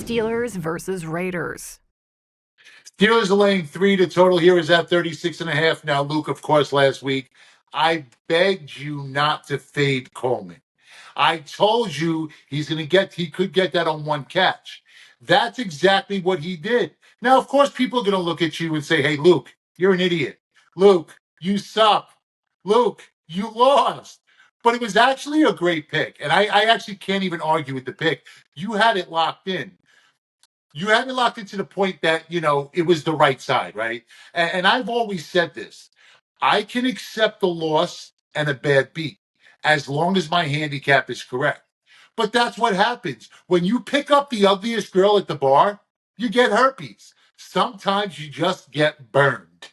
Steelers versus Raiders. Steelers are laying 3. The total here is at 36.5. Now, Luke, of course, last week, I begged you not to fade Coleman. I told you he could get that on one catch. That's exactly what he did. Now, of course, people are going to look at you and say, hey, Luke, you're an idiot. Luke, you suck. Luke, you lost. But it was actually a great pick. And I actually can't even argue with the pick. You had it locked in. You had it locked into the point that, it was the right side, right? And I've always said this. I can accept the loss and a bad beat as long as my handicap is correct. But that's what happens. When you pick up the ugliest girl at the bar, you get herpes. Sometimes you just get burned.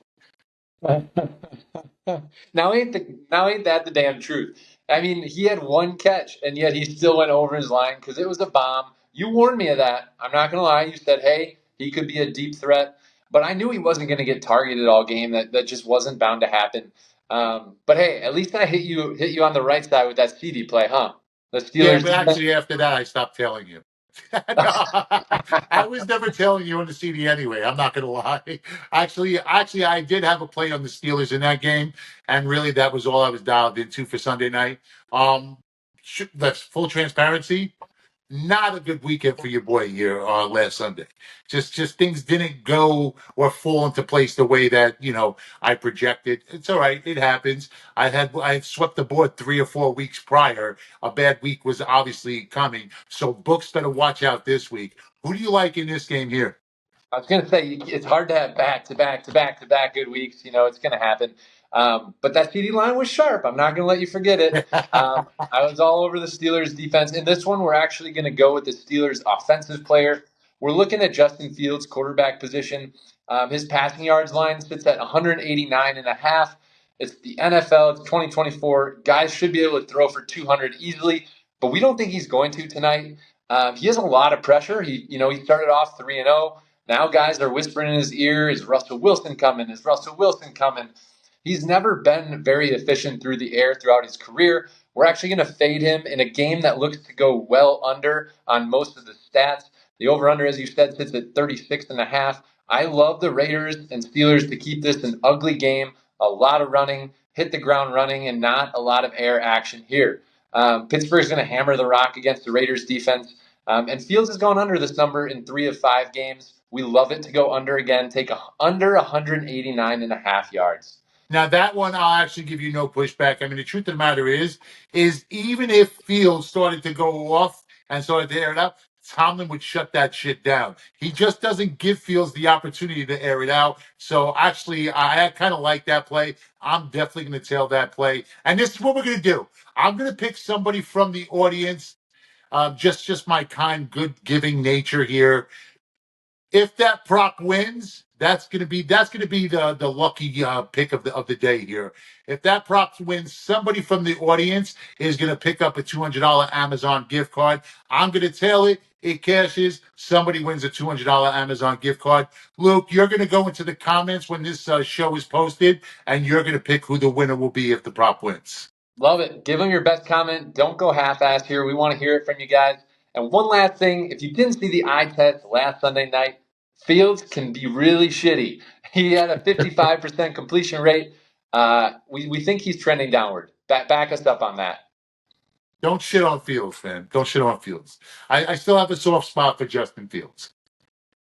Now ain't that the damn truth? I mean, he had one catch, and yet he still went over his line because it was a bomb. You warned me of that. I'm not gonna lie. You said, "Hey, he could be a deep threat," but I knew he wasn't going to get targeted all game. That just wasn't bound to happen. But hey, at least I hit you on the right side with that CD play, huh? The Yeah, Steelers. but actually after that, I stopped telling you. No, I was never telling you on the CD anyway. I'm not going to lie. Actually, I did have a play on the Steelers in that game, and really that was all I was dialed into for Sunday night. That's full transparency. Not a good weekend for your boy here last Sunday. Just things didn't go or fall into place the way that I projected. It's all right. It happens. I had swept the board 3 or 4 weeks prior. A bad week was obviously coming. So books better watch out this week. Who do you like in this game here? I was going to say it's hard to have back to back good weeks. It's going to happen. But that CD line was sharp. I'm not going to let you forget it. I was all over the Steelers defense. In this one, we're actually going to go with the Steelers offensive player. We're looking at Justin Fields' quarterback position. His passing yards line sits at 189.5. It's the NFL. It's 2024. Guys should be able to throw for 200 easily, but we don't think he's going to tonight. He has a lot of pressure. He started off 3-0. Now guys are whispering in his ear, is Russell Wilson coming? Is Russell Wilson coming? He's never been very efficient through the air throughout his career. We're actually going to fade him in a game that looks to go well under on most of the stats. The over-under, as you said, sits at 36.5. I love the Raiders and Steelers to keep this an ugly game. A lot of running, hit the ground running, and not a lot of air action here. Pittsburgh's going to hammer the rock against the Raiders defense. And Fields has gone under this number in 3 of 5 games. We love it to go under again. Take under 189.5 yards. Now, that one, I'll actually give you no pushback. I mean, the truth of the matter is even if Fields started to go off and started to air it out, Tomlin would shut that shit down. He just doesn't give Fields the opportunity to air it out. So, actually, I kind of like that play. I'm definitely going to tail that play. And this is what we're going to do. I'm going to pick somebody from the audience. Just my kind, good giving nature here. If that prop wins, that's gonna be the lucky pick of the day here. If that prop wins, somebody from the audience is gonna pick up a $200 Amazon gift card. I'm gonna tail it. It cashes. Somebody wins a $200 Amazon gift card. Luke, you're gonna go into the comments when this show is posted, and you're gonna pick who the winner will be if the prop wins. Love it. Give them your best comment. Don't go half-assed here. We want to hear it from you guys. And one last thing, if you didn't see the eye test last Sunday night, Fields can be really shitty. He had a 55% completion rate. We think he's trending downward. Back us up on that. Don't shit on Fields, man. Don't shit on Fields. I still have a soft spot for Justin Fields.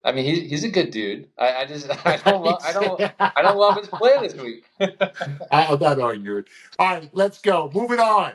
I mean, he's a good dude. I don't love his play this week. I'm not arguing. All right, let's go. Moving on.